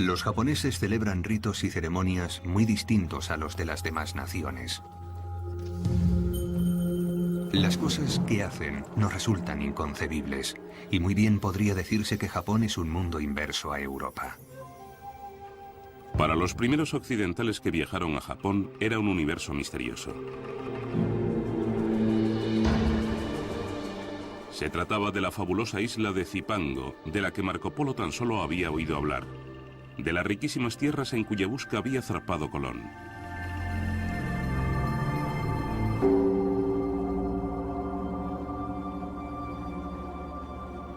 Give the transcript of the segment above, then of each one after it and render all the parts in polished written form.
Los japoneses celebran ritos y ceremonias muy distintos a los de las demás naciones. Las cosas que hacen nos resultan inconcebibles, y muy bien podría decirse que Japón es un mundo inverso a Europa. Para los primeros occidentales que viajaron a Japón, era un universo misterioso. Se trataba de la fabulosa isla de Zipango, de la que Marco Polo tan solo había oído hablar, de las riquísimas tierras en cuya busca había zarpado Colón.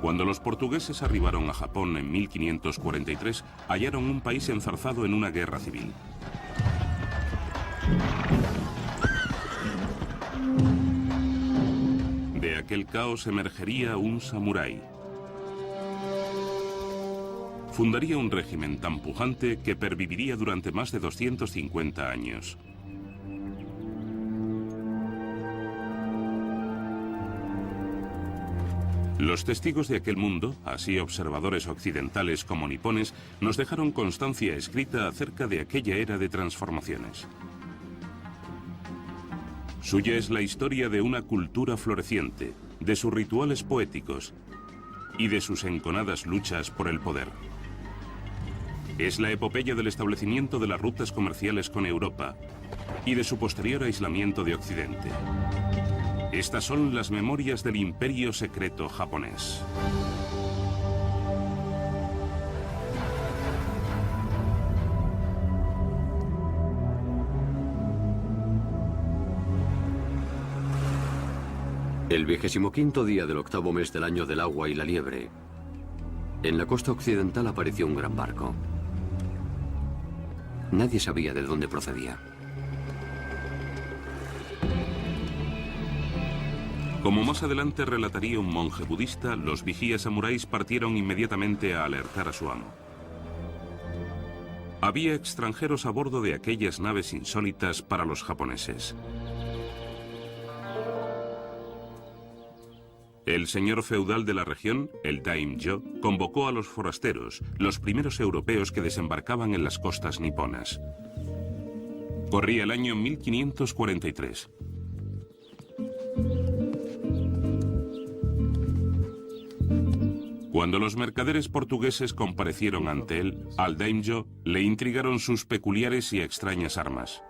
Cuando los portugueses arribaron a Japón en 1543, hallaron un país enzarzado en una guerra civil. De aquel caos emergería un samurái. Fundaría un régimen tan pujante que perviviría durante más de 250 años. Los testigos de aquel mundo, así observadores occidentales como nipones, nos dejaron constancia escrita acerca de aquella era de transformaciones. Suya es la historia de una cultura floreciente, de sus rituales poéticos y de sus enconadas luchas por el poder. Es la epopeya del establecimiento de las rutas comerciales con Europa y de su posterior aislamiento de Occidente. Estas son las memorias del imperio secreto japonés. El 25º día del 8º mes del año del agua y la liebre, en la costa occidental apareció un gran barco. Nadie sabía de dónde procedía. Como más adelante relataría un monje budista, los vigías samuráis partieron inmediatamente a alertar a su amo. Había extranjeros a bordo de aquellas naves insólitas para los japoneses. El señor feudal de la región, el daimyo, convocó a los forasteros, los primeros europeos que desembarcaban en las costas niponas. Corría el año 1543. Cuando los mercaderes portugueses comparecieron ante él, al daimyo le intrigaron sus peculiares y extrañas armas.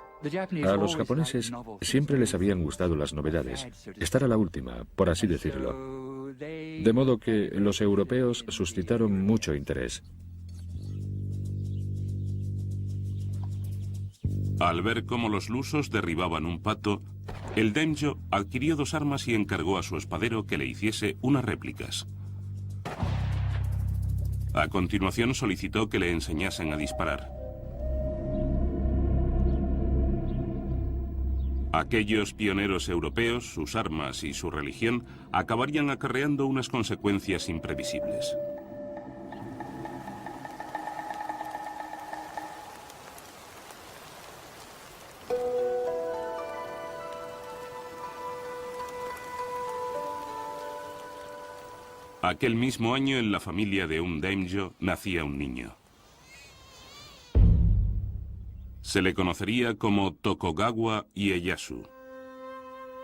A los japoneses siempre les habían gustado las novedades, estar a la última, por así decirlo. De modo que los europeos suscitaron mucho interés. Al ver cómo los lusos derribaban un pato, el daimyo adquirió dos armas y encargó a su espadero que le hiciese unas réplicas. A continuación solicitó que le enseñasen a disparar. Aquellos pioneros europeos, sus armas y su religión acabarían acarreando unas consecuencias imprevisibles. Aquel mismo año, en la familia de un daimyo, nacía un niño. Se le conocería como Tokugawa Ieyasu.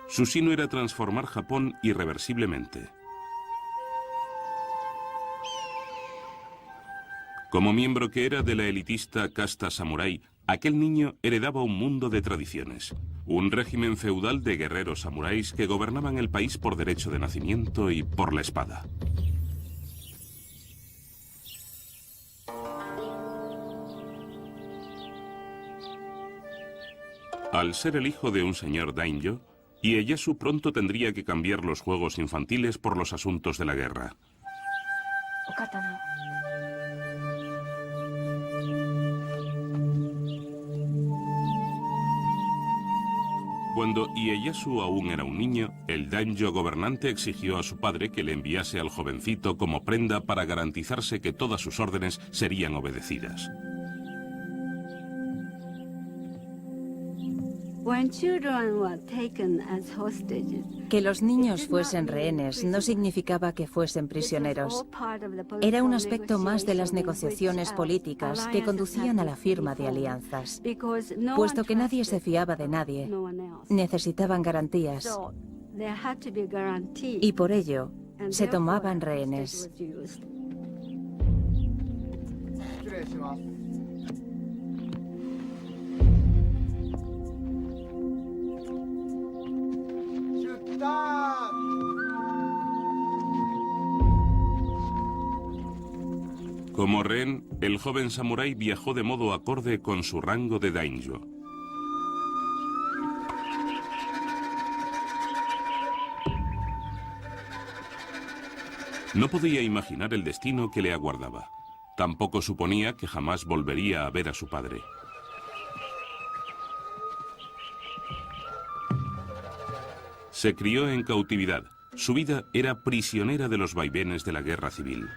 Su sino era transformar Japón irreversiblemente. Como miembro que era de la elitista casta samurái, aquel niño heredaba un mundo de tradiciones. Un régimen feudal de guerreros samuráis que gobernaban el país por derecho de nacimiento y por la espada. Al ser el hijo de un señor daimyo, Ieyasu pronto tendría que cambiar los juegos infantiles por los asuntos de la guerra. Cuando Ieyasu aún era un niño, el daimyo gobernante exigió a su padre que le enviase al jovencito como prenda para garantizarse que todas sus órdenes serían obedecidas. Que los niños fuesen rehenes no significaba que fuesen prisioneros. Era un aspecto más de las negociaciones políticas que conducían a la firma de alianzas. Puesto que nadie se fiaba de nadie, necesitaban garantías y por ello se tomaban rehenes. Como rehén, el joven samurái viajó de modo acorde con su rango de daimyo. No podía imaginar el destino que le aguardaba. Tampoco suponía que jamás volvería a ver a su padre. Se crió en cautividad. Su vida era prisionera de los vaivenes de la guerra civil.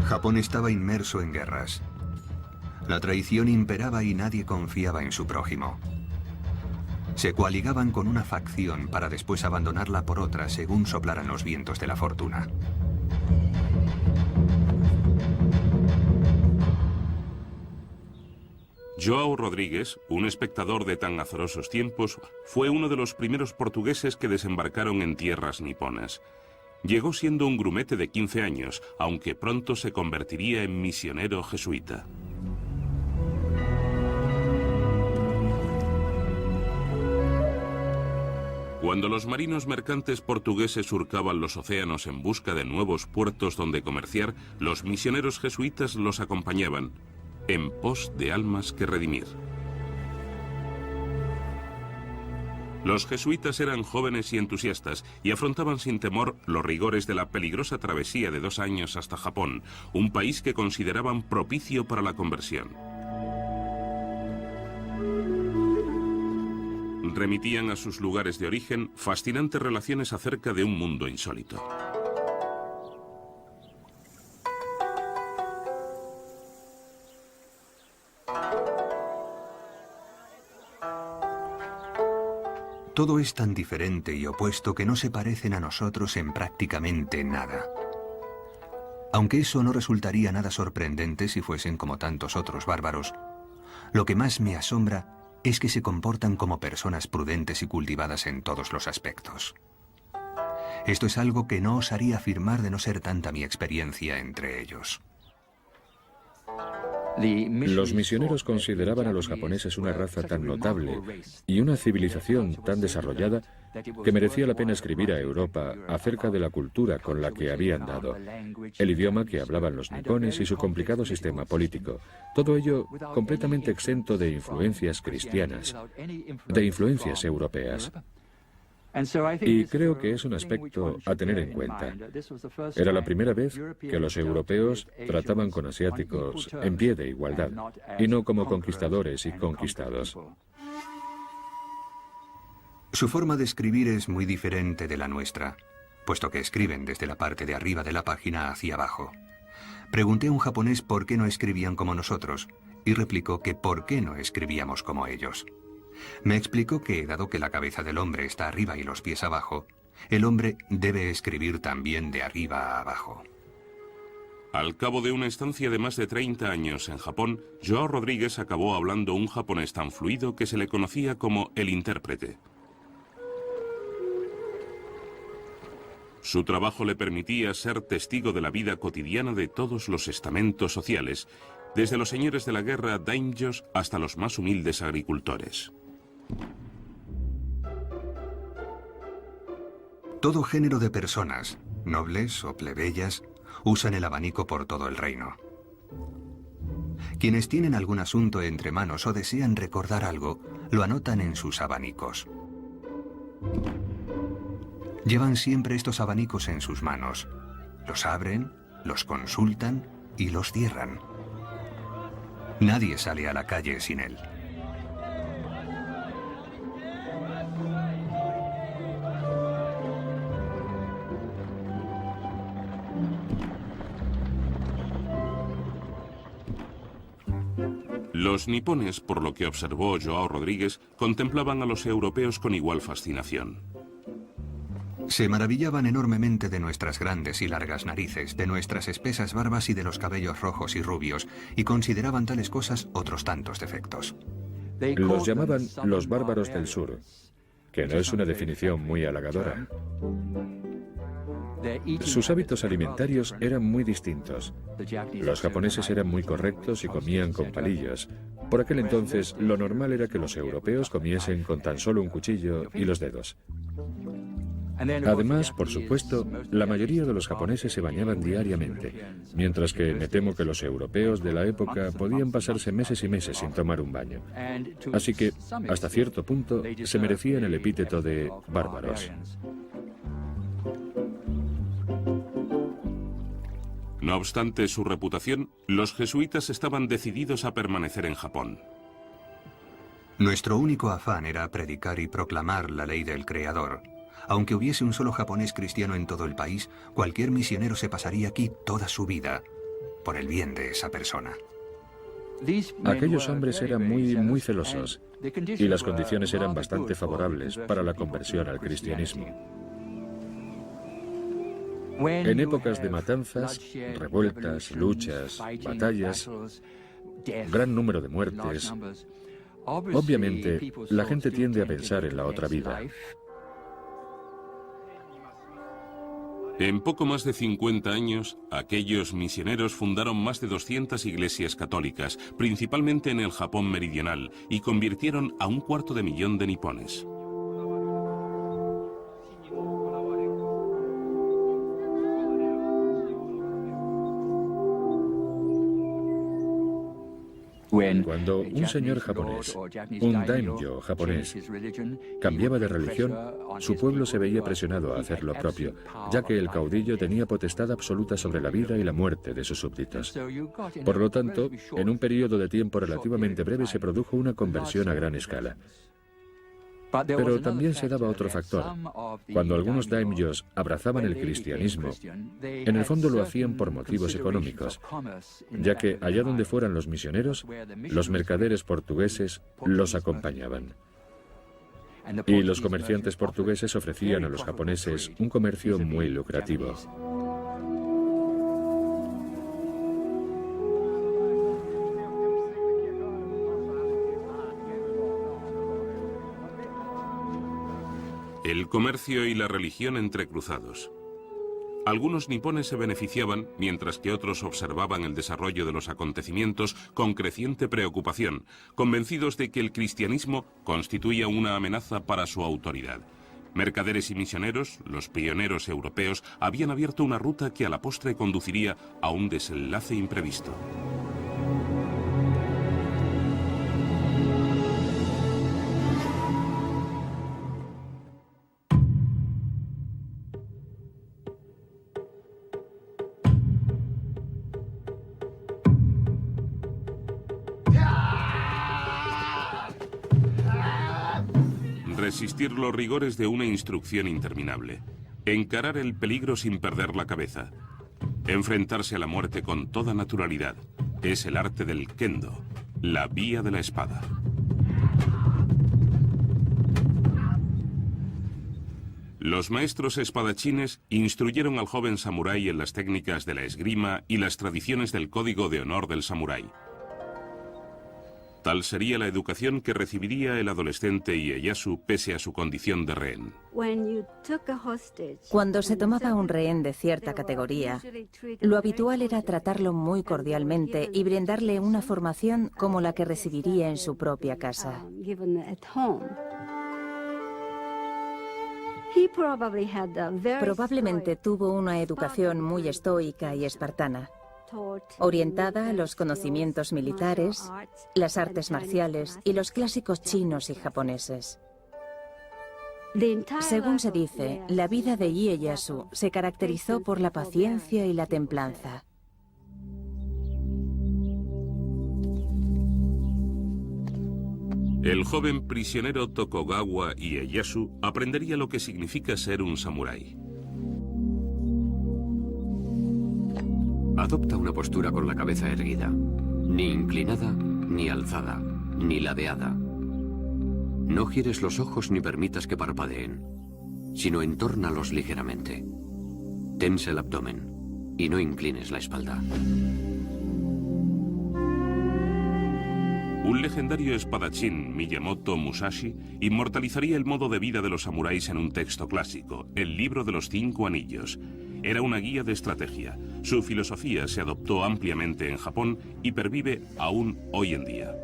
Japón estaba inmerso en guerras. La traición imperaba y nadie confiaba en su prójimo. Se coaligaban con una facción para después abandonarla por otra según soplaran los vientos de la fortuna. João Rodrigues, un espectador de tan azarosos tiempos, fue uno de los primeros portugueses que desembarcaron en tierras niponas. Llegó siendo un grumete de 15 años, aunque pronto se convertiría en misionero jesuita. Cuando los marinos mercantes portugueses surcaban los océanos en busca de nuevos puertos donde comerciar, los misioneros jesuitas los acompañaban, en pos de almas que redimir. Los jesuitas eran jóvenes y entusiastas y afrontaban sin temor los rigores de la peligrosa travesía de 2 años hasta Japón, un país que consideraban propicio para la conversión. Remitían a sus lugares de origen fascinantes relaciones acerca de un mundo insólito. Todo es tan diferente y opuesto que no se parecen a nosotros en prácticamente nada. Aunque eso no resultaría nada sorprendente si fuesen como tantos otros bárbaros, lo que más me asombra es que se comportan como personas prudentes y cultivadas en todos los aspectos. Esto es algo que no osaría afirmar de no ser tanta mi experiencia entre ellos. Los misioneros consideraban a los japoneses una raza tan notable y una civilización tan desarrollada que merecía la pena escribir a Europa acerca de la cultura con la que habían dado, el idioma que hablaban los nipones y su complicado sistema político. Todo ello completamente exento de influencias cristianas, de influencias europeas. Y creo que es un aspecto a tener en cuenta. Era la primera vez que los europeos trataban con asiáticos en pie de igualdad, y no como conquistadores y conquistados. Su forma de escribir es muy diferente de la nuestra, puesto que escriben desde la parte de arriba de la página hacia abajo. Pregunté a un japonés por qué no escribían como nosotros, y replicó que por qué no escribíamos como ellos. Me explicó que, dado que la cabeza del hombre está arriba y los pies abajo, el hombre debe escribir también de arriba a abajo. Al cabo de una estancia de más de 30 años en Japón, João Rodrigues acabó hablando un japonés tan fluido que se le conocía como el intérprete. Su trabajo le permitía ser testigo de la vida cotidiana de todos los estamentos sociales, desde los señores de la guerra daimyos hasta los más humildes agricultores. Todo género de personas, nobles o plebeyas, usan el abanico por todo el reino. Quienes tienen algún asunto entre manos o desean recordar algo, lo anotan en sus abanicos. Llevan siempre estos abanicos en sus manos. Los abren, los consultan y los cierran. Nadie sale a la calle sin él. Los nipones, por lo que observó Joao Rodríguez, contemplaban a los europeos con igual fascinación. Se maravillaban enormemente de nuestras grandes y largas narices, de nuestras espesas barbas y de los cabellos rojos y rubios, y consideraban tales cosas otros tantos defectos. Los llamaban los bárbaros del sur, que no es una definición muy halagadora. Sus hábitos alimentarios eran muy distintos. Los japoneses eran muy correctos y comían con palillos. Por aquel entonces, lo normal era que los europeos comiesen con tan solo un cuchillo y los dedos. Además, por supuesto, la mayoría de los japoneses se bañaban diariamente, mientras que me temo que los europeos de la época podían pasarse meses y meses sin tomar un baño. Así que, hasta cierto punto, se merecían el epíteto de bárbaros. No obstante su reputación, los jesuitas estaban decididos a permanecer en Japón. Nuestro único afán era predicar y proclamar la ley del Creador. Aunque hubiese un solo japonés cristiano en todo el país, cualquier misionero se pasaría aquí toda su vida, por el bien de esa persona. Aquellos hombres eran muy celosos, y las condiciones eran bastante favorables para la conversión al cristianismo. En épocas de matanzas, revueltas, luchas, batallas, gran número de muertes, obviamente la gente tiende a pensar en la otra vida. En poco más de 50 años, aquellos misioneros fundaron más de 200 iglesias católicas, principalmente en el Japón meridional, y convirtieron a 250.000 de nipones. Cuando un señor japonés, un daimyo japonés, cambiaba de religión, su pueblo se veía presionado a hacer lo propio, ya que el caudillo tenía potestad absoluta sobre la vida y la muerte de sus súbditos. Por lo tanto, en un periodo de tiempo relativamente breve se produjo una conversión a gran escala. Pero también se daba otro factor. Cuando algunos daimyos abrazaban el cristianismo, en el fondo lo hacían por motivos económicos, ya que allá donde fueran los misioneros, los mercaderes portugueses los acompañaban. Y los comerciantes portugueses ofrecían a los japoneses un comercio muy lucrativo. El comercio y la religión entrecruzados. Algunos nipones se beneficiaban, mientras que otros observaban el desarrollo de los acontecimientos con creciente preocupación, convencidos de que el cristianismo constituía una amenaza para su autoridad. Mercaderes y misioneros, los pioneros europeos, habían abierto una ruta que a la postre conduciría a un desenlace imprevisto. Resistir los rigores de una instrucción interminable. Encarar el peligro sin perder la cabeza. Enfrentarse a la muerte con toda naturalidad. Es el arte del kendo, la vía de la espada. Los maestros espadachines instruyeron al joven samurái en las técnicas de la esgrima y las tradiciones del código de honor del samurái. Tal sería la educación que recibiría el adolescente Ieyasu pese a su condición de rehén. Cuando se tomaba un rehén de cierta categoría, lo habitual era tratarlo muy cordialmente y brindarle una formación como la que recibiría en su propia casa. Probablemente tuvo una educación muy estoica y espartana, orientada a los conocimientos militares, las artes marciales y los clásicos chinos y japoneses. Según se dice, la vida de Ieyasu se caracterizó por la paciencia y la templanza. El joven prisionero Tokugawa Ieyasu aprendería lo que significa ser un samurái. Adopta una postura con la cabeza erguida, ni inclinada ni alzada, ni ladeada. No gires los ojos ni permitas que parpadeen, sino entórnalos ligeramente. Tensa el abdomen y no inclines la espalda. Un legendario espadachín, Miyamoto Musashi, inmortalizaría el modo de vida de los samuráis en un texto clásico, el Libro de los 5 Anillos. Era una guía de estrategia. Su filosofía se adoptó ampliamente en Japón y pervive aún hoy en día.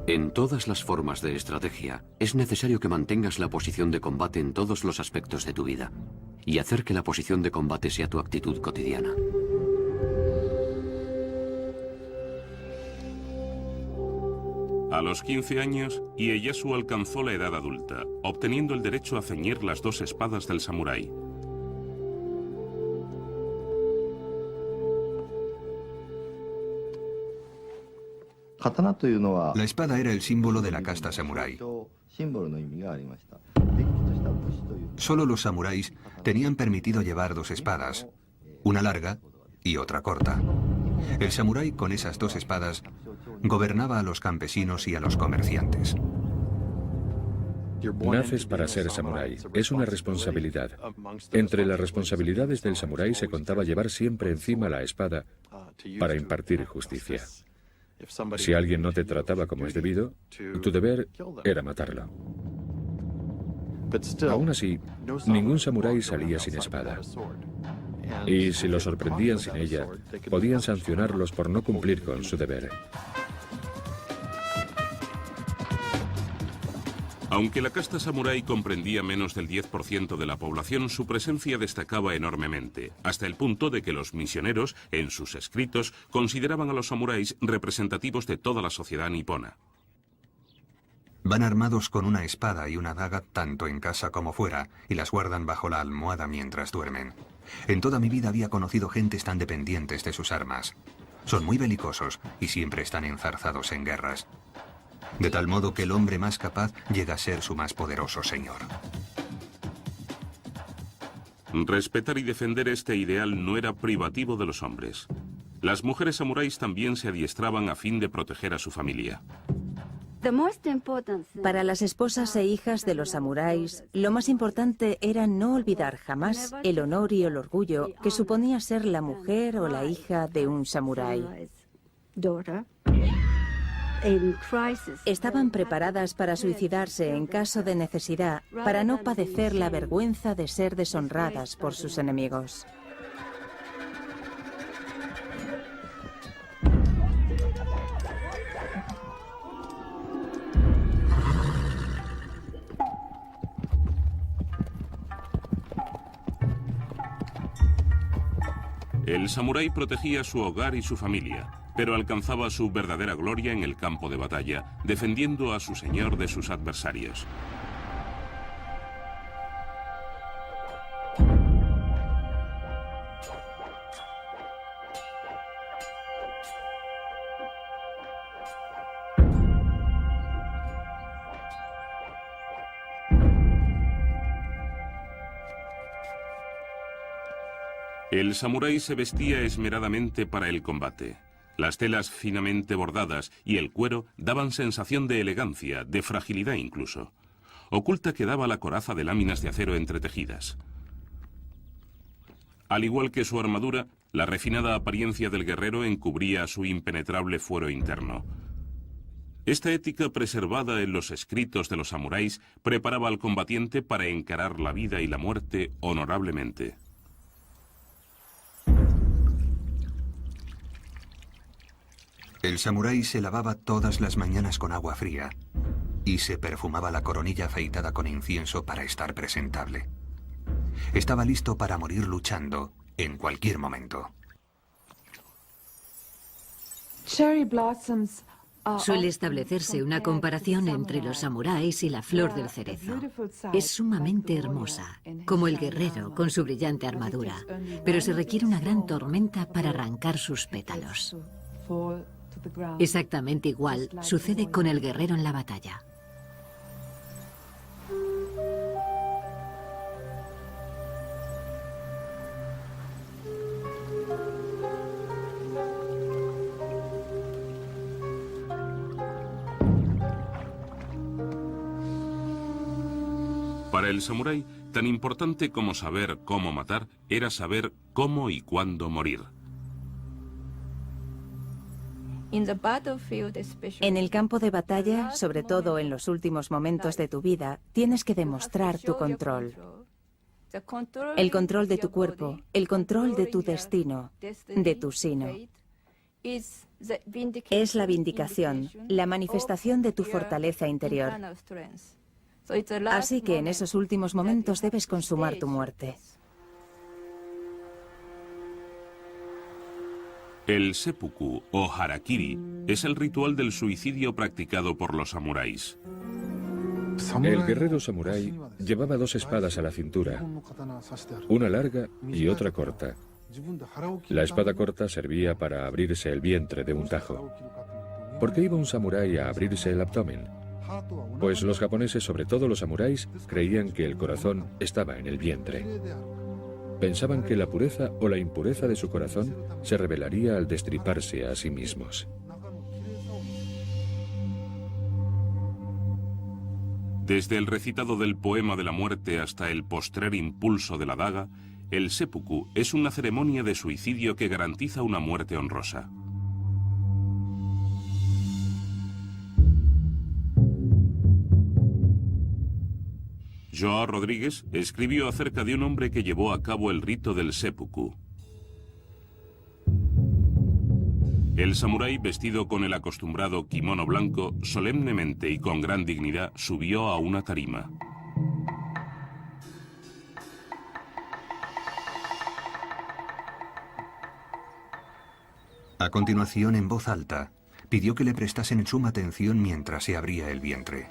En todas las formas de estrategia, es necesario que mantengas la posición de combate en todos los aspectos de tu vida y hacer que la posición de combate sea tu actitud cotidiana. A los 15 años, Ieyasu alcanzó la edad adulta, obteniendo el derecho a ceñir las 2 espadas del samurái. La espada era el símbolo de la casta samurái. Solo los samuráis tenían permitido llevar 2 espadas, una larga y otra corta. El samurái con esas 2 espadas gobernaba a los campesinos y a los comerciantes. Naces para ser samurái. Es una responsabilidad. Entre las responsabilidades del samurái se contaba llevar siempre encima la espada para impartir justicia. Si alguien no te trataba como es debido, tu deber era matarlo. Aún así, ningún samurái salía sin espada. Y si lo sorprendían sin ella, podían sancionarlos por no cumplir con su deber. Aunque la casta samurái comprendía menos del 10% de la población, su presencia destacaba enormemente, hasta el punto de que los misioneros, en sus escritos, consideraban a los samuráis representativos de toda la sociedad nipona. Van armados con una espada y una daga tanto en casa como fuera, y las guardan bajo la almohada mientras duermen. En toda mi vida había conocido gentes tan dependientes de sus armas. Son muy belicosos y siempre están enzarzados en guerras. De tal modo que el hombre más capaz llega a ser su más poderoso señor. Respetar y defender este ideal no era privativo de los hombres. Las mujeres samuráis también se adiestraban a fin de proteger a su familia. Para las esposas e hijas de los samuráis, lo más importante era no olvidar jamás el honor y el orgullo que suponía ser la mujer o la hija de un samurái. Estaban preparadas para suicidarse en caso de necesidad, para no padecer la vergüenza de ser deshonradas por sus enemigos. El samurái protegía su hogar y su familia, pero alcanzaba su verdadera gloria en el campo de batalla, defendiendo a su señor de sus adversarios. El samurái se vestía esmeradamente para el combate. Las telas finamente bordadas y el cuero daban sensación de elegancia, de fragilidad incluso. Oculta quedaba la coraza de láminas de acero entretejidas. Al igual que su armadura, la refinada apariencia del guerrero encubría su impenetrable fuero interno. Esta ética preservada en los escritos de los samuráis preparaba al combatiente para encarar la vida y la muerte honorablemente. El samurái se lavaba todas las mañanas con agua fría y se perfumaba la coronilla afeitada con incienso para estar presentable. Estaba listo para morir luchando en cualquier momento. Suele establecerse una comparación entre los samuráis y la flor del cerezo. Es sumamente hermosa, como el guerrero con su brillante armadura, pero se requiere una gran tormenta para arrancar sus pétalos. Exactamente igual sucede con el guerrero en la batalla. Para el samurái, tan importante como saber cómo matar era saber cómo y cuándo morir. En el campo de batalla, sobre todo en los últimos momentos de tu vida, tienes que demostrar tu control. El control de tu cuerpo, el control de tu destino, de tu sino. Es la vindicación, la manifestación de tu fortaleza interior. Así que en esos últimos momentos debes consumar tu muerte. El seppuku o harakiri es el ritual del suicidio practicado por los samuráis. El guerrero samurái llevaba dos espadas a la cintura, una larga y otra corta. La espada corta servía para abrirse el vientre de un tajo. ¿Por qué iba un samurái a abrirse el abdomen? Pues los japoneses, sobre todo los samuráis, creían que el corazón estaba en el vientre. Pensaban que la pureza o la impureza de su corazón se revelaría al destriparse a sí mismos. Desde el recitado del poema de la muerte hasta el postrer impulso de la daga, el seppuku es una ceremonia de suicidio que garantiza una muerte honrosa. João Rodrigues escribió acerca de un hombre que llevó a cabo el rito del seppuku. El samurái, vestido con el acostumbrado kimono blanco, solemnemente y con gran dignidad subió a una tarima. A continuación, en voz alta, pidió que le prestasen suma atención mientras se abría el vientre.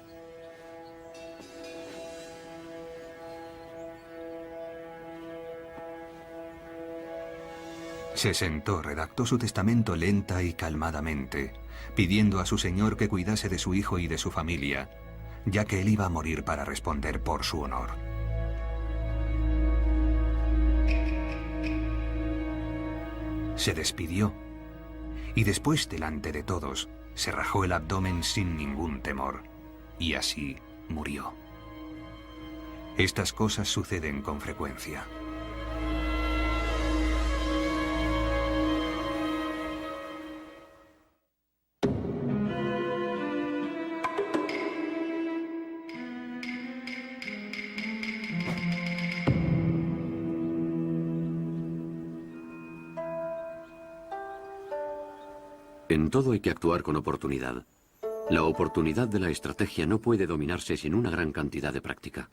Se sentó, redactó su testamento lenta y calmadamente, pidiendo a su señor que cuidase de su hijo y de su familia, ya que él iba a morir para responder por su honor. Se despidió y después, delante de todos, se rajó el abdomen sin ningún temor y así murió. Estas cosas suceden con frecuencia. En todo hay que actuar con oportunidad. La oportunidad de la estrategia no puede dominarse sin una gran cantidad de práctica.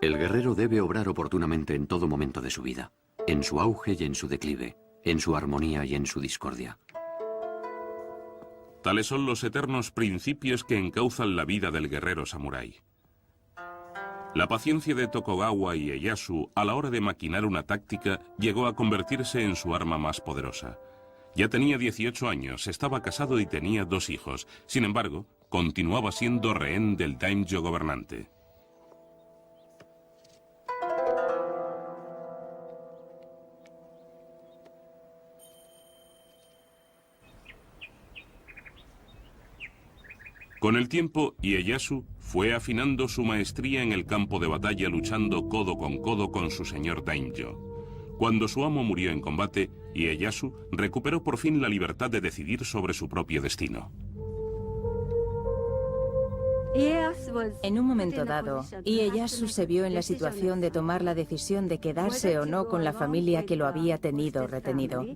El guerrero debe obrar oportunamente en todo momento de su vida, en su auge y en su declive, en su armonía y en su discordia. Tales son los eternos principios que encauzan la vida del guerrero samurái. La paciencia de Tokugawa Ieyasu a la hora de maquinar una táctica llegó a convertirse en su arma más poderosa. Ya tenía 18 años, estaba casado y tenía 2 hijos. Sin embargo, continuaba siendo rehén del daimyo gobernante. Con el tiempo, Ieyasu fue afinando su maestría en el campo de batalla luchando codo con su señor daimyo. Cuando su amo murió en combate, Ieyasu recuperó por fin la libertad de decidir sobre su propio destino. En un momento dado, Ieyasu se vio en la situación de tomar la decisión de quedarse o no con la familia que lo había tenido retenido.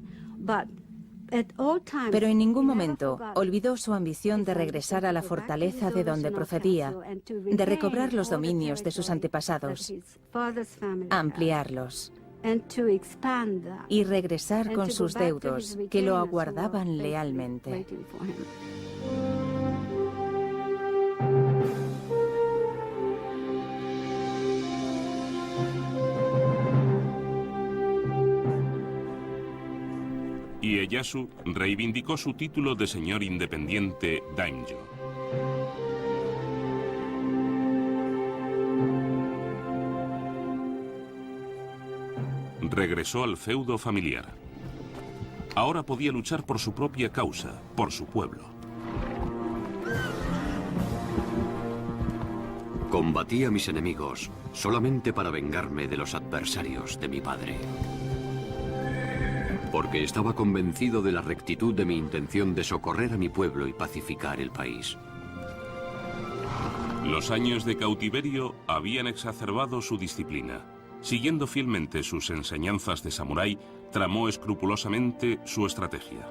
Pero en ningún momento olvidó su ambición de regresar a la fortaleza de donde procedía, de recobrar los dominios de sus antepasados, ampliarlos y regresar con sus deudos que lo aguardaban lealmente. Ieyasu reivindicó su título de señor independiente daimyo. Regresó al feudo familiar. Ahora podía luchar por su propia causa, por su pueblo. Combatí a mis enemigos solamente para vengarme de los adversarios de mi padre. Porque estaba convencido de la rectitud de mi intención de socorrer a mi pueblo y pacificar el país. Los años de cautiverio habían exacerbado su disciplina. Siguiendo fielmente sus enseñanzas de samurái, tramó escrupulosamente su estrategia.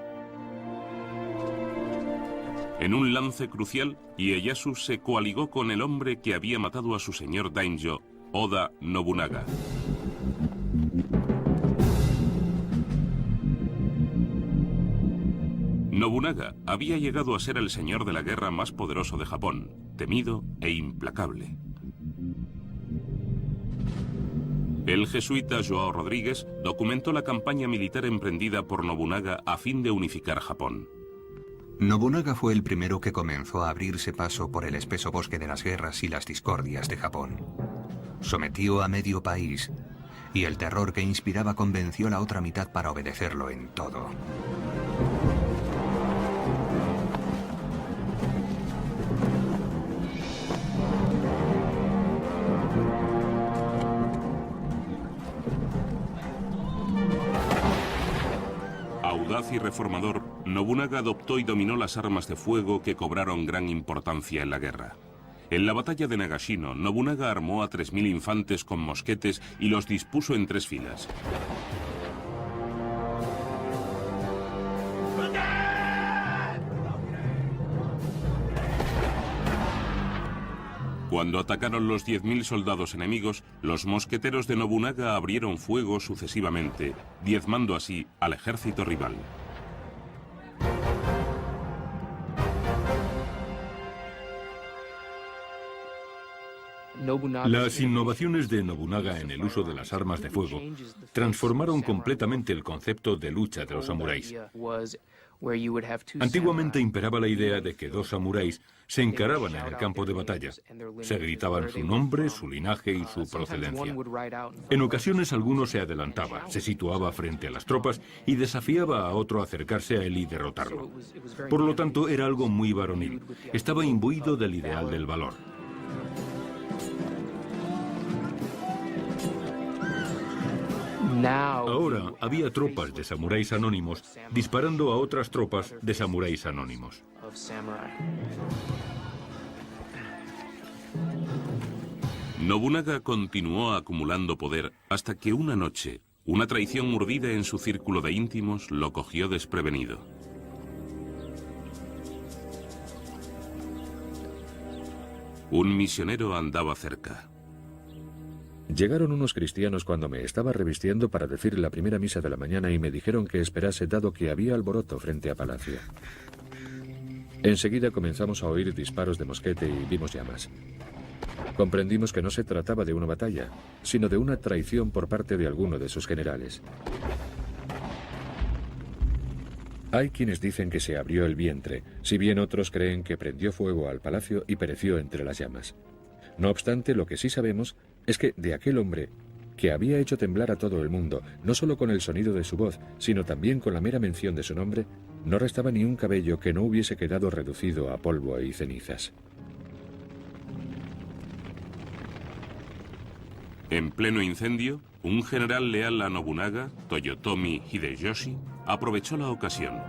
En un lance crucial, Ieyasu se coaligó con el hombre que había matado a su señor daimyo, Oda Nobunaga. Nobunaga había llegado a ser el señor de la guerra más poderoso de Japón, temido e implacable. El jesuita João Rodríguez documentó la campaña militar emprendida por Nobunaga a fin de unificar Japón. Nobunaga fue el primero que comenzó a abrirse paso por el espeso bosque de las guerras y las discordias de Japón. Sometió a medio país, y el terror que inspiraba convenció a la otra mitad para obedecerlo en todo. Audaz y reformador, Nobunaga adoptó y dominó las armas de fuego que cobraron gran importancia en la guerra. En la batalla de Nagashino, Nobunaga armó a 3000 infantes con mosquetes y los dispuso en 3 filas. Cuando atacaron los 10.000 soldados enemigos, los mosqueteros de Nobunaga abrieron fuego sucesivamente, diezmando así al ejército rival. Las innovaciones de Nobunaga en el uso de las armas de fuego transformaron completamente el concepto de lucha de los samuráis. Antiguamente imperaba la idea de que 2 samuráis se encaraban en el campo de batalla. Se gritaban su nombre, su linaje y su procedencia. En ocasiones alguno se adelantaba, se situaba frente a las tropas y desafiaba a otro a acercarse a él y derrotarlo. Por lo tanto, era algo muy varonil. Estaba imbuido del ideal del valor. Ahora había tropas de samuráis anónimos disparando a otras tropas de samuráis anónimos. Nobunaga continuó acumulando poder hasta que una noche, una traición urdida en su círculo de íntimos lo cogió desprevenido. Un misionero andaba cerca. Llegaron unos cristianos cuando me estaba revistiendo para decir la primera misa de la mañana y me dijeron que esperase dado que había alboroto frente a palacio. Enseguida comenzamos a oír disparos de mosquete y vimos llamas. Comprendimos que no se trataba de una batalla, sino de una traición por parte de alguno de sus generales. Hay quienes dicen que se abrió el vientre, si bien otros creen que prendió fuego al palacio y pereció entre las llamas. No obstante, lo que sí sabemos es que de aquel hombre, que había hecho temblar a todo el mundo, no solo con el sonido de su voz, sino también con la mera mención de su nombre, no restaba ni un cabello que no hubiese quedado reducido a polvo y cenizas. En pleno incendio, un general leal a Nobunaga, Toyotomi Hideyoshi, aprovechó la ocasión.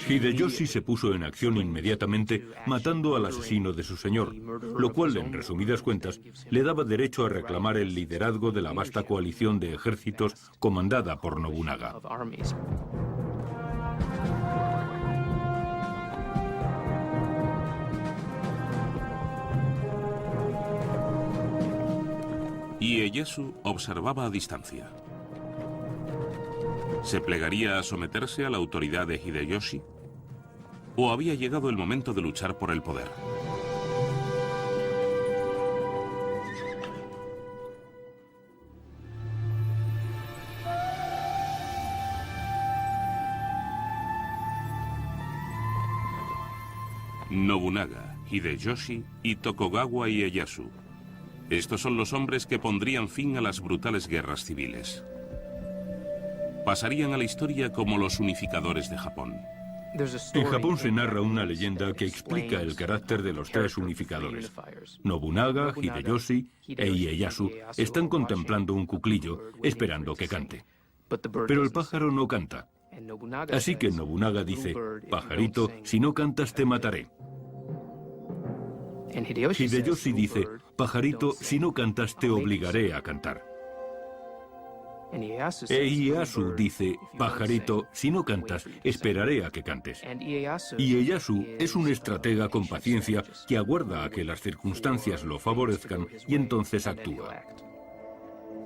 Hideyoshi se puso en acción inmediatamente, matando al asesino de su señor, lo cual, en resumidas cuentas, le daba derecho a reclamar el liderazgo de la vasta coalición de ejércitos comandada por Nobunaga. Ieyasu observaba a distancia. ¿Se plegaría a someterse a la autoridad de Hideyoshi? ¿O había llegado el momento de luchar por el poder? Nobunaga, Hideyoshi y Tokugawa Ieyasu. Estos son los hombres que pondrían fin a las brutales guerras civiles. Pasarían a la historia como los unificadores de Japón. En Japón se narra una leyenda que explica el carácter de los tres unificadores. Nobunaga, Hideyoshi e Ieyasu están contemplando un cuclillo, esperando que cante. Pero el pájaro no canta. Así que Nobunaga dice: pajarito, si no cantas te mataré. Hideyoshi dice: pajarito, si no cantas te obligaré a cantar. E Ieyasu dice: pajarito, si no cantas, esperaré a que cantes. Y Ieyasu es un estratega con paciencia que aguarda a que las circunstancias lo favorezcan y entonces actúa.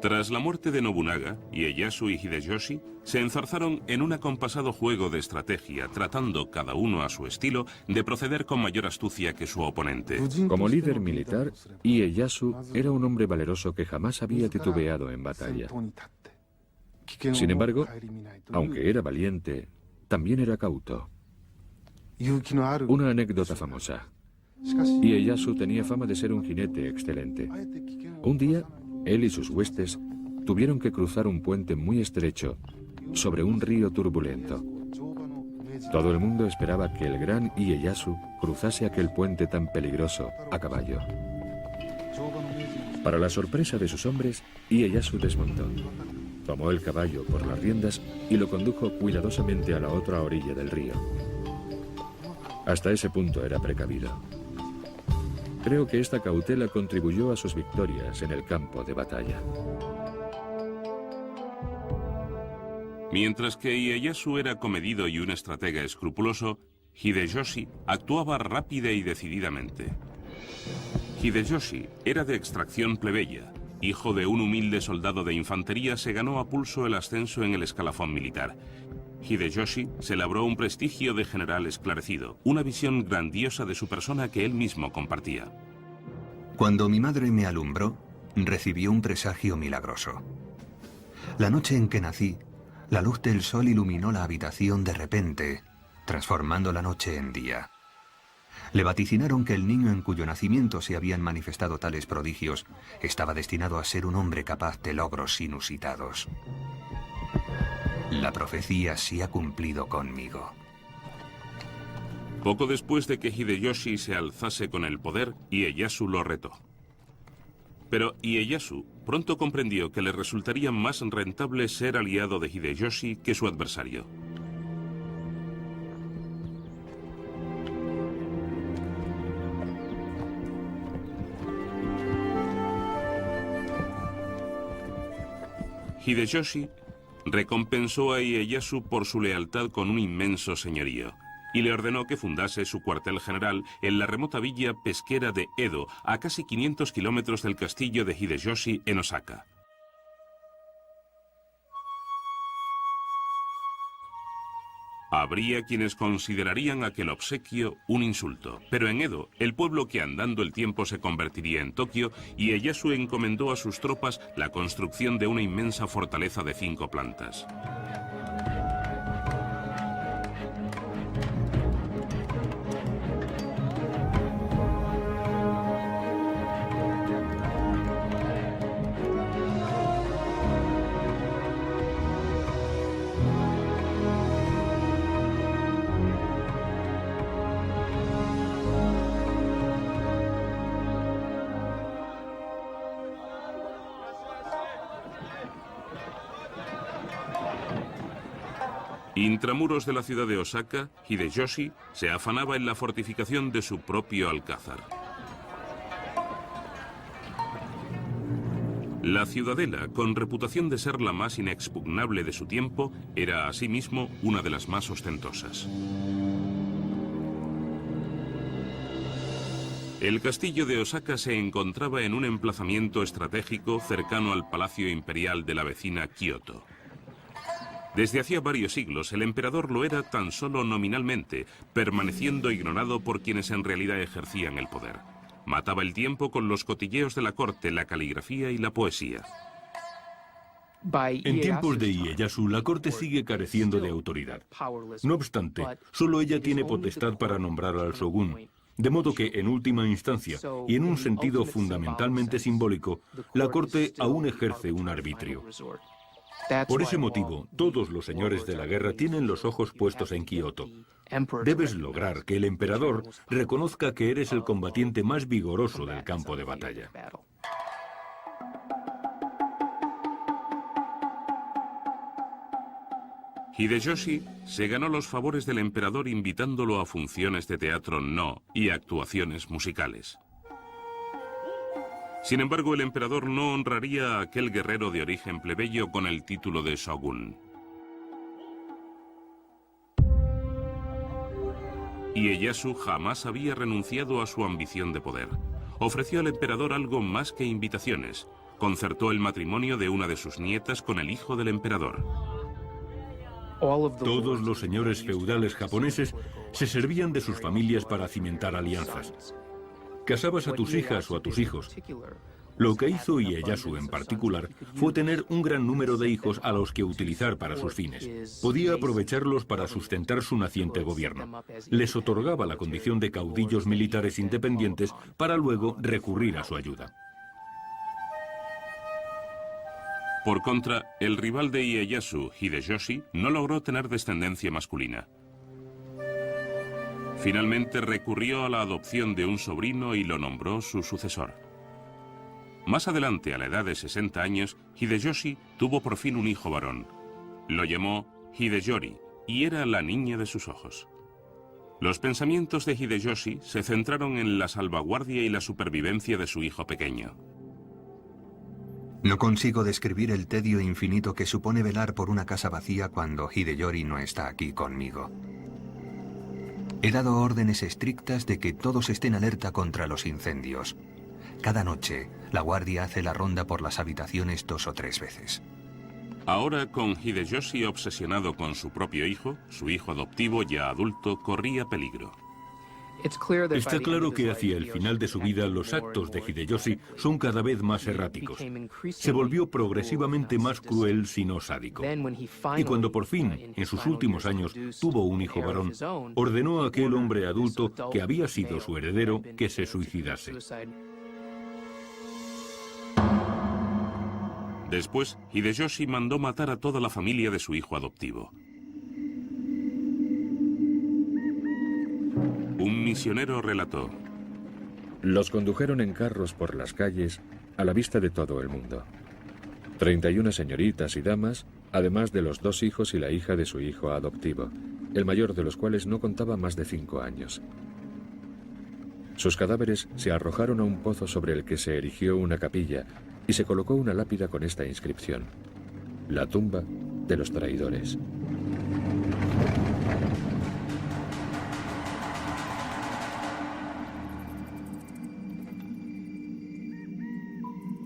Tras la muerte de Nobunaga, Ieyasu y Hideyoshi se enzarzaron en un acompasado juego de estrategia, tratando, cada uno a su estilo, de proceder con mayor astucia que su oponente. Como líder militar, Ieyasu era un hombre valeroso que jamás había titubeado en batalla. Sin embargo, aunque era valiente, también era cauto. Una anécdota famosa. Ieyasu tenía fama de ser un jinete excelente. Un día, él y sus huestes tuvieron que cruzar un puente muy estrecho sobre un río turbulento. Todo el mundo esperaba que el gran Ieyasu cruzase aquel puente tan peligroso a caballo. Para la sorpresa de sus hombres, Ieyasu desmontó. Tomó el caballo por las riendas y lo condujo cuidadosamente a la otra orilla del río. Hasta ese punto era precavido. Creo que esta cautela contribuyó a sus victorias en el campo de batalla. Mientras que Ieyasu era comedido y un estratega escrupuloso, Hideyoshi actuaba rápida y decididamente. Hideyoshi era de extracción plebeya. Hijo de un humilde soldado de infantería, se ganó a pulso el ascenso en el escalafón militar. Hideyoshi se labró un prestigio de general esclarecido, una visión grandiosa de su persona que él mismo compartía. Cuando mi madre me alumbró, recibí un presagio milagroso. La noche en que nací, la luz del sol iluminó la habitación de repente, transformando la noche en día. Le vaticinaron que el niño en cuyo nacimiento se habían manifestado tales prodigios estaba destinado a ser un hombre capaz de logros inusitados. La profecía se ha cumplido conmigo. Poco después de que Hideyoshi se alzase con el poder, Ieyasu lo retó. Pero Ieyasu pronto comprendió que le resultaría más rentable ser aliado de Hideyoshi que su adversario. Hideyoshi recompensó a Ieyasu por su lealtad con un inmenso señorío y le ordenó que fundase su cuartel general en la remota villa pesquera de Edo, a casi 500 kilómetros del castillo de Hideyoshi en Osaka. Habría quienes considerarían aquel obsequio un insulto, pero en Edo, el pueblo que andando el tiempo se convertiría en Tokio, Ieyasu encomendó a sus tropas la construcción de una inmensa fortaleza de 5 plantas. Intramuros de la ciudad de Osaka, Hideyoshi se afanaba en la fortificación de su propio alcázar. La ciudadela, con reputación de ser la más inexpugnable de su tiempo, era asimismo una de las más ostentosas. El castillo de Osaka se encontraba en un emplazamiento estratégico cercano al Palacio Imperial de la vecina Kioto. Desde hacía varios siglos, el emperador lo era tan solo nominalmente, permaneciendo ignorado por quienes en realidad ejercían el poder. Mataba el tiempo con los cotilleos de la corte, la caligrafía y la poesía. En tiempos de Ieyasu, la corte sigue careciendo de autoridad. No obstante, solo ella tiene potestad para nombrar al shogun, de modo que, en última instancia, y en un sentido fundamentalmente simbólico, la corte aún ejerce un arbitrio. Por ese motivo, todos los señores de la guerra tienen los ojos puestos en Kioto. Debes lograr que el emperador reconozca que eres el combatiente más vigoroso del campo de batalla. Hideyoshi se ganó los favores del emperador invitándolo a funciones de teatro no y actuaciones musicales. Sin embargo, el emperador no honraría a aquel guerrero de origen plebeyo con el título de shogun. Ieyasu jamás había renunciado a su ambición de poder. Ofreció al emperador algo más que invitaciones. Concertó el matrimonio de una de sus nietas con el hijo del emperador. Todos los señores feudales japoneses se servían de sus familias para cimentar alianzas. Casabas a tus hijas o a tus hijos. Lo que hizo Ieyasu en particular fue tener un gran número de hijos a los que utilizar para sus fines. Podía aprovecharlos para sustentar su naciente gobierno. Les otorgaba la condición de caudillos militares independientes para luego recurrir a su ayuda. Por contra, el rival de Ieyasu, Hideyoshi, no logró tener descendencia masculina. Finalmente recurrió a la adopción de un sobrino y lo nombró su sucesor. Más adelante, a la edad de 60 años, Hideyoshi tuvo por fin un hijo varón. Lo llamó Hideyori y era la niña de sus ojos. Los pensamientos de Hideyoshi se centraron en la salvaguardia y la supervivencia de su hijo pequeño. No consigo describir el tedio infinito que supone velar por una casa vacía cuando Hideyori no está aquí conmigo. He dado órdenes estrictas de que todos estén alerta contra los incendios. Cada noche, la guardia hace la ronda por las habitaciones 2 o 3 veces. Ahora, con Hideyoshi obsesionado con su propio hijo, su hijo adoptivo ya adulto corría peligro. Está claro que hacia el final de su vida los actos de Hideyoshi son cada vez más erráticos. Se volvió progresivamente más cruel, si no sádico. Y cuando por fin, en sus últimos años, tuvo un hijo varón, ordenó a aquel hombre adulto que había sido su heredero que se suicidase. Después, Hideyoshi mandó matar a toda la familia de su hijo adoptivo. Un misionero relató: los condujeron en carros por las calles a la vista de todo el mundo. 31 señoritas y damas, además de los 2 hijos y la hija de su hijo adoptivo, el mayor de los cuales no contaba más de 5 años. Sus cadáveres se arrojaron a un pozo sobre el que se erigió una capilla y se colocó una lápida con esta inscripción: la tumba de los traidores.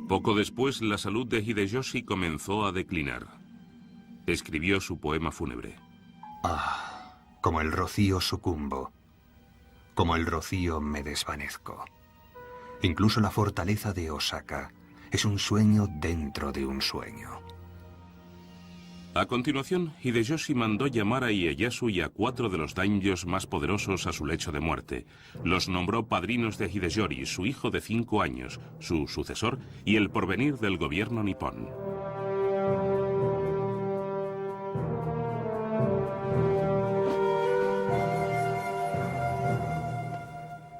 Poco después, la salud de Hideyoshi comenzó a declinar. Escribió su poema fúnebre. Como el rocío sucumbo, como el rocío me desvanezco. Incluso la fortaleza de Osaka es un sueño dentro de un sueño. A continuación, Hideyoshi mandó llamar a Ieyasu y a 4 de los daimyos más poderosos a su lecho de muerte. Los nombró padrinos de Hideyori, su hijo de 5 años, su sucesor y el porvenir del gobierno nipón.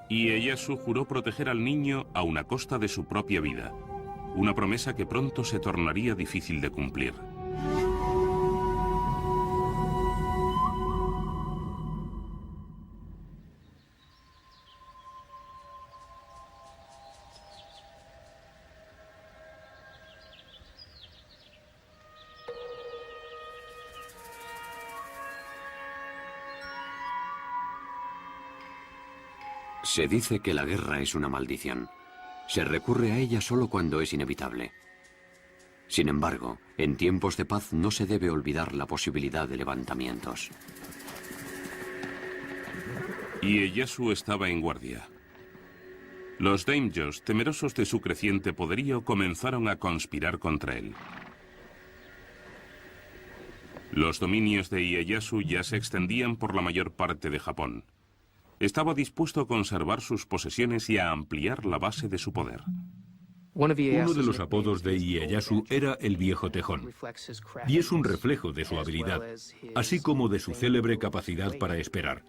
Ieyasu juró proteger al niño aun a costa de su propia vida, una promesa que pronto se tornaría difícil de cumplir. Se dice que la guerra es una maldición. Se recurre a ella solo cuando es inevitable. Sin embargo, en tiempos de paz no se debe olvidar la posibilidad de levantamientos. Ieyasu estaba en guardia. Los daimyos, temerosos de su creciente poderío, comenzaron a conspirar contra él. Los dominios de Ieyasu ya se extendían por la mayor parte de Japón. Estaba dispuesto a conservar sus posesiones y a ampliar la base de su poder. Uno de los apodos de Ieyasu era el Viejo Tejón, y es un reflejo de su habilidad, así como de su célebre capacidad para esperar.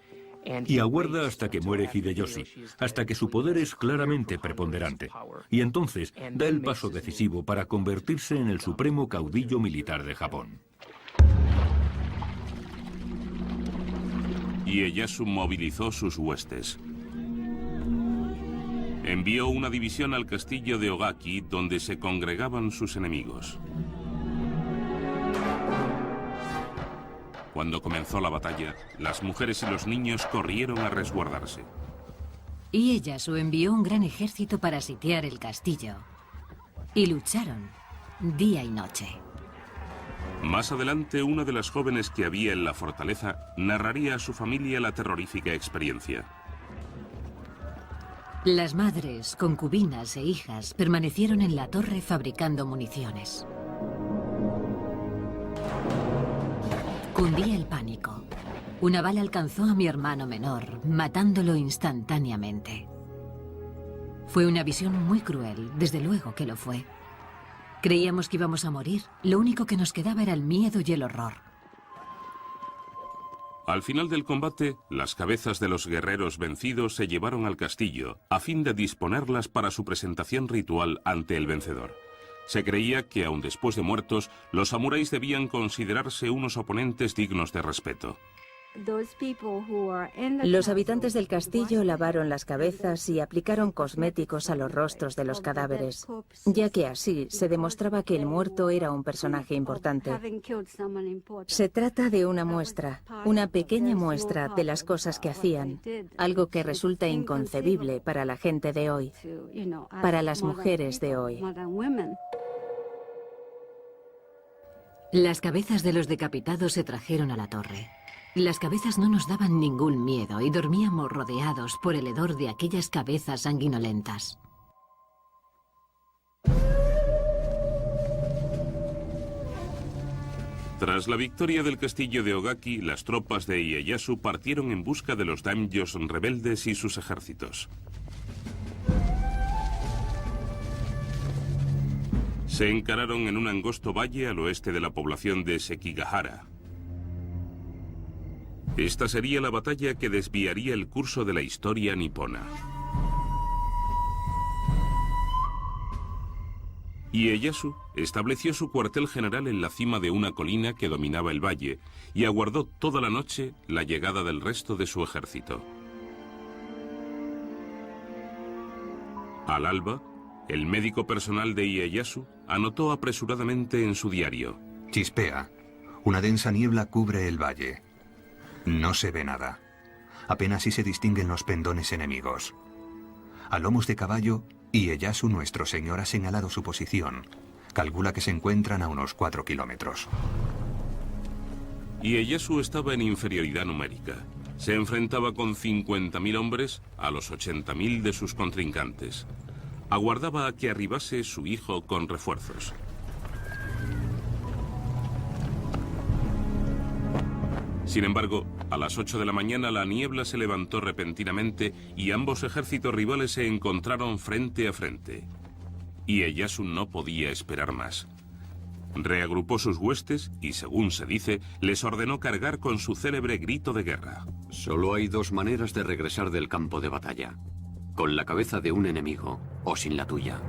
Y aguarda hasta que muere Hideyoshi, hasta que su poder es claramente preponderante. Y entonces da el paso decisivo para convertirse en el supremo caudillo militar de Japón. Ieyasu movilizó sus huestes. Envió una división al castillo de Ogaki, donde se congregaban sus enemigos. Cuando comenzó la batalla, las mujeres y los niños corrieron a resguardarse. Ieyasu envió un gran ejército para sitiar el castillo. Y lucharon día y noche. Más adelante, una de las jóvenes que había en la fortaleza narraría a su familia la terrorífica experiencia. Las madres, concubinas e hijas permanecieron en la torre fabricando municiones. Cundía el pánico. Una bala alcanzó a mi hermano menor, matándolo instantáneamente. Fue una visión muy cruel, desde luego que lo fue. Creíamos que íbamos a morir. Lo único que nos quedaba era el miedo y el horror. Al final del combate, las cabezas de los guerreros vencidos se llevaron al castillo, a fin de disponerlas para su presentación ritual ante el vencedor. Se creía que, aun después de muertos, los samuráis debían considerarse unos oponentes dignos de respeto. Los habitantes del castillo lavaron las cabezas y aplicaron cosméticos a los rostros de los cadáveres, ya que así se demostraba que el muerto era un personaje importante. Se trata de una muestra, una pequeña muestra de las cosas que hacían, algo que resulta inconcebible para la gente de hoy, para las mujeres de hoy. Las cabezas de los decapitados se trajeron a la torre. Las cabezas no nos daban ningún miedo y dormíamos rodeados por el hedor de aquellas cabezas sanguinolentas. Tras la victoria del castillo de Ogaki, las tropas de Ieyasu partieron en busca de los daimyos rebeldes y sus ejércitos. Se encararon en un angosto valle al oeste de la población de Sekigahara. Esta sería la batalla que desviaría el curso de la historia nipona. Ieyasu estableció su cuartel general en la cima de una colina que dominaba el valle y aguardó toda la noche la llegada del resto de su ejército. Al alba, el médico personal de Ieyasu anotó apresuradamente en su diario: Chispea. Una densa niebla cubre el valle. No se ve nada. Apenas si se distinguen los pendones enemigos. A lomos de caballo, Ieyasu, nuestro señor, ha señalado su posición. Calcula que se encuentran a unos 4 kilómetros. Ieyasu estaba en inferioridad numérica. Se enfrentaba con 50.000 hombres a los 80.000 de sus contrincantes. Aguardaba a que arribase su hijo con refuerzos. Sin embargo, a las 8 de la mañana la niebla se levantó repentinamente y ambos ejércitos rivales se encontraron frente a frente. Ieyasu no podía esperar más. Reagrupó sus huestes y, según se dice, les ordenó cargar con su célebre grito de guerra. Solo hay dos maneras de regresar del campo de batalla: con la cabeza de un enemigo o sin la tuya.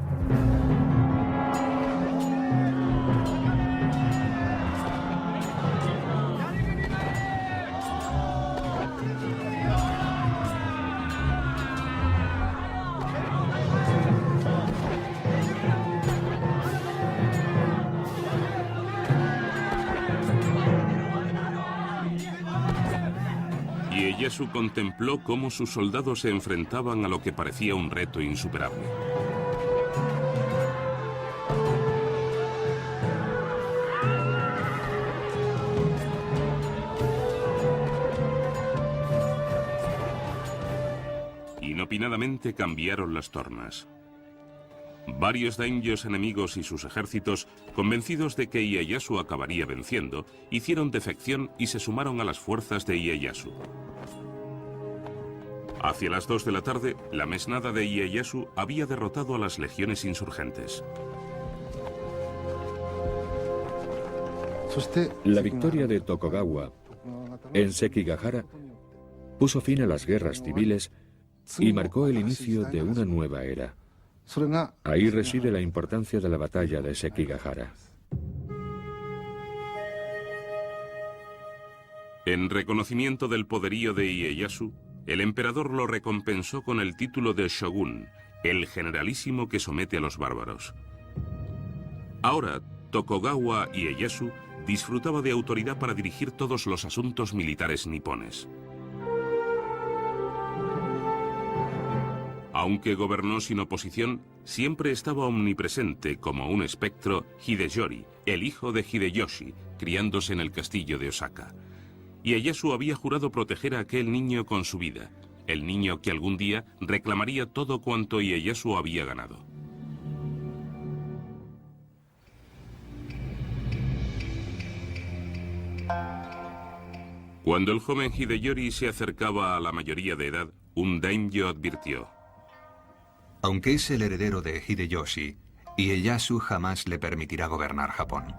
Ieyasu contempló cómo sus soldados se enfrentaban a lo que parecía un reto insuperable. Inopinadamente cambiaron las tornas. Varios daimyos enemigos y sus ejércitos, convencidos de que Ieyasu acabaría venciendo, hicieron defección y se sumaron a las fuerzas de Ieyasu. Hacia las 2 de la tarde, la mesnada de Ieyasu había derrotado a las legiones insurgentes. La victoria de Tokugawa en Sekigahara puso fin a las guerras civiles y marcó el inicio de una nueva era. Ahí reside la importancia de la batalla de Sekigahara. En reconocimiento del poderío de Ieyasu, el emperador lo recompensó con el título de Shogun, el generalísimo que somete a los bárbaros. Ahora, Tokugawa Ieyasu disfrutaba de autoridad para dirigir todos los asuntos militares nipones. Aunque gobernó sin oposición, siempre estaba omnipresente como un espectro Hideyori, el hijo de Hideyoshi, criándose en el castillo de Osaka. Ieyasu había jurado proteger a aquel niño con su vida, el niño que algún día reclamaría todo cuanto Ieyasu había ganado. Cuando el joven Hideyori se acercaba a la mayoría de edad, un daimyo advirtió: aunque es el heredero de Hideyoshi, Ieyasu jamás le permitirá gobernar Japón.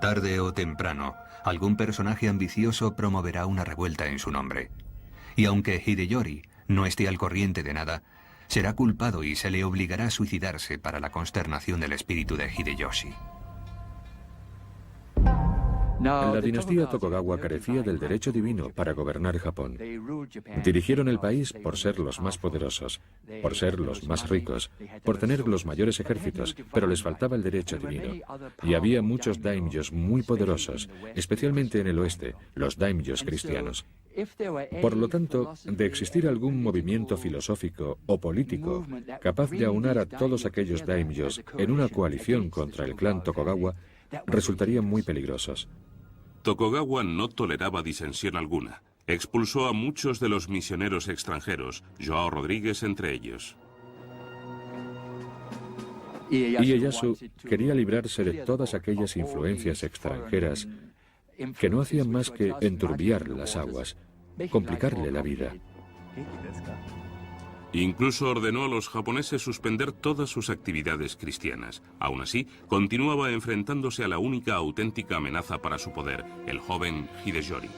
Tarde o temprano, algún personaje ambicioso promoverá una revuelta en su nombre. Y aunque Hideyori no esté al corriente de nada, será culpado y se le obligará a suicidarse para la consternación del espíritu de Hideyoshi. La dinastía Tokugawa carecía del derecho divino para gobernar Japón. Dirigieron el país por ser los más poderosos, por ser los más ricos, por tener los mayores ejércitos, pero les faltaba el derecho divino. Y había muchos daimyos muy poderosos, especialmente en el oeste, los daimyos cristianos. Por lo tanto, de existir algún movimiento filosófico o político capaz de aunar a todos aquellos daimyos en una coalición contra el clan Tokugawa, resultarían muy peligrosos. Tokugawa no toleraba disensión alguna. Expulsó a muchos de los misioneros extranjeros, Joao Rodríguez entre ellos. Ieyasu quería librarse de todas aquellas influencias extranjeras que no hacían más que enturbiar las aguas, complicarle la vida. Incluso ordenó a los japoneses suspender todas sus actividades cristianas. Aún así, continuaba enfrentándose a la única auténtica amenaza para su poder, el joven Hideyori.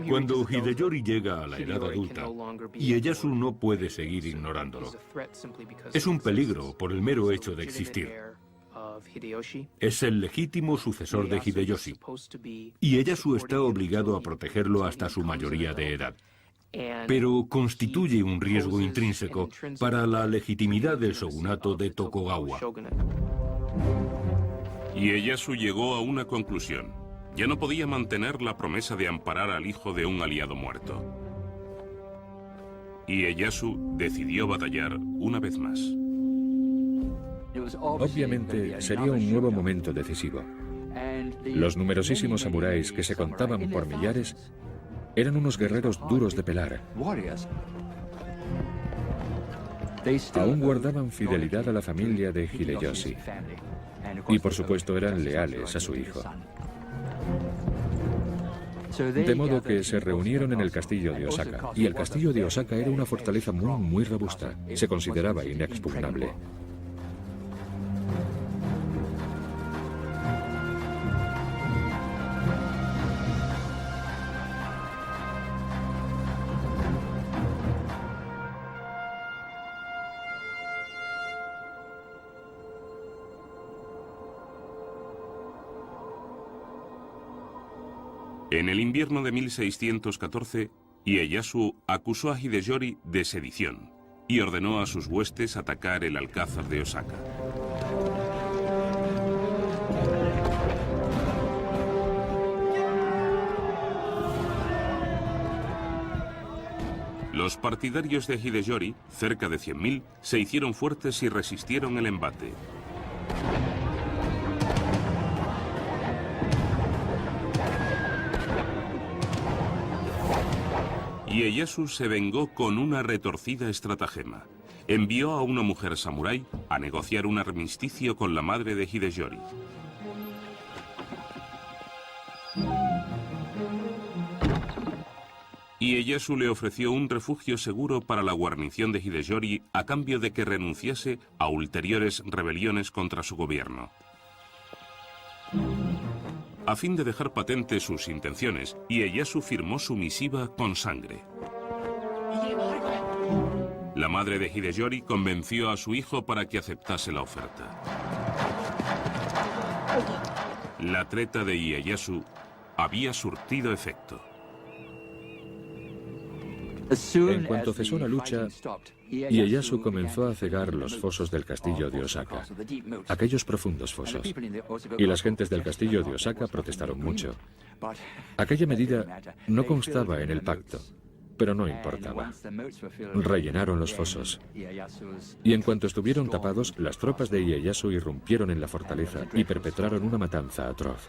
Cuando Hideyori llega a la edad adulta, Ieyasu no puede seguir ignorándolo. Es un peligro por el mero hecho de existir. Es el legítimo sucesor de Hideyoshi. Ieyasu está obligado a protegerlo hasta su mayoría de edad. Pero constituye un riesgo intrínseco para la legitimidad del shogunato de Tokugawa. Ieyasu llegó a una conclusión. Ya no podía mantener la promesa de amparar al hijo de un aliado muerto. Ieyasu decidió batallar una vez más. Obviamente sería un nuevo momento decisivo. Los numerosísimos samuráis que se contaban por millares eran unos guerreros duros de pelar. Aún guardaban fidelidad a la familia de Hideyoshi. Y por supuesto eran leales a su hijo. De modo que se reunieron en el castillo de Osaka. Y el castillo de Osaka era una fortaleza muy robusta. Se consideraba inexpugnable. En el invierno de 1614, Ieyasu acusó a Hideyori de sedición y ordenó a sus huestes atacar el alcázar de Osaka. Los partidarios de Hideyori, cerca de 100.000, se hicieron fuertes y resistieron el embate. Ieyasu se vengó con una retorcida estratagema. Envió a una mujer samurái a negociar un armisticio con la madre de Hideyori. Ieyasu le ofreció un refugio seguro para la guarnición de Hideyori a cambio de que renunciase a ulteriores rebeliones contra su gobierno. A fin de dejar patente sus intenciones, Ieyasu firmó su misiva con sangre. La madre de Hideyori convenció a su hijo para que aceptase la oferta. La treta de Ieyasu había surtido efecto. En cuanto cesó la lucha, Ieyasu comenzó a cegar los fosos del castillo de Osaka, aquellos profundos fosos, y las gentes del castillo de Osaka protestaron mucho. Aquella medida no constaba en el pacto, pero no importaba. Rellenaron los fosos, y en cuanto estuvieron tapados, las tropas de Ieyasu irrumpieron en la fortaleza y perpetraron una matanza atroz.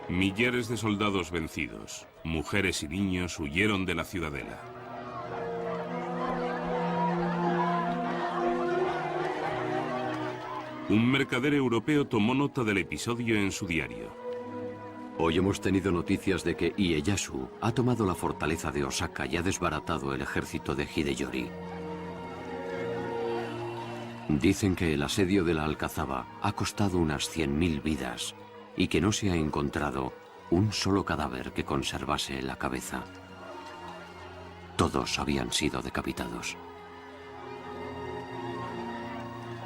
Millares de soldados vencidos, mujeres y niños huyeron de la ciudadela. Un mercader europeo tomó nota del episodio en su diario. Hoy hemos tenido noticias de que Ieyasu ha tomado la fortaleza de Osaka y ha desbaratado el ejército de Hideyori. Dicen que el asedio de la Alcazaba ha costado unas 100.000 vidas y que no se ha encontrado un solo cadáver que conservase la cabeza. Todos habían sido decapitados.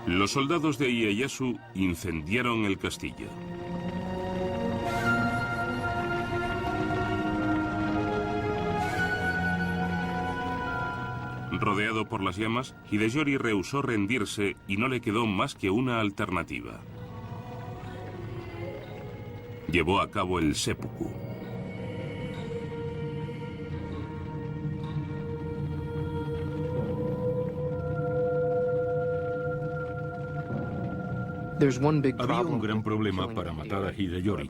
Los soldados de Ieyasu incendiaron el castillo. Rodeado por las llamas, Hideyori rehusó rendirse y no le quedó más que una alternativa. Llevó a cabo el seppuku. Había un gran problema para matar a Hideyori,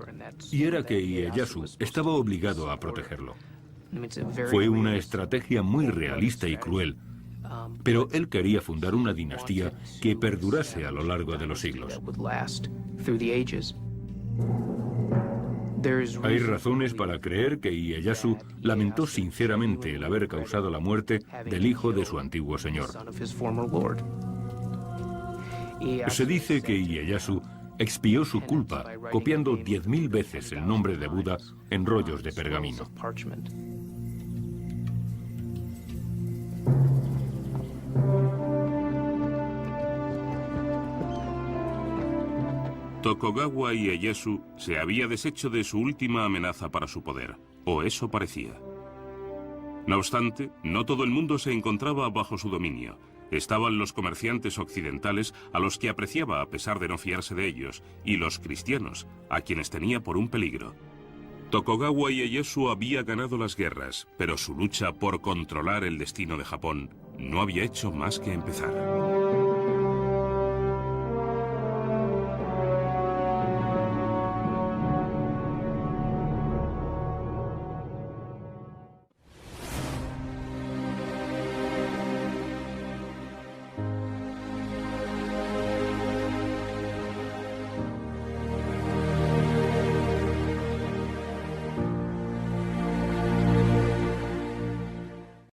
y era que Ieyasu estaba obligado a protegerlo. Fue una estrategia muy realista y cruel, pero él quería fundar una dinastía que perdurase a lo largo de los siglos. Hay razones para creer que Ieyasu lamentó sinceramente el haber causado la muerte del hijo de su antiguo señor. Se dice que Ieyasu expió su culpa copiando 10.000 veces el nombre de Buda en rollos de pergamino. Tokugawa Ieyasu se había deshecho de su última amenaza para su poder, o eso parecía. No obstante, no todo el mundo se encontraba bajo su dominio. Estaban los comerciantes occidentales, a los que apreciaba a pesar de no fiarse de ellos, y los cristianos, a quienes tenía por un peligro. Tokugawa Ieyasu había ganado las guerras, pero su lucha por controlar el destino de Japón no había hecho más que empezar.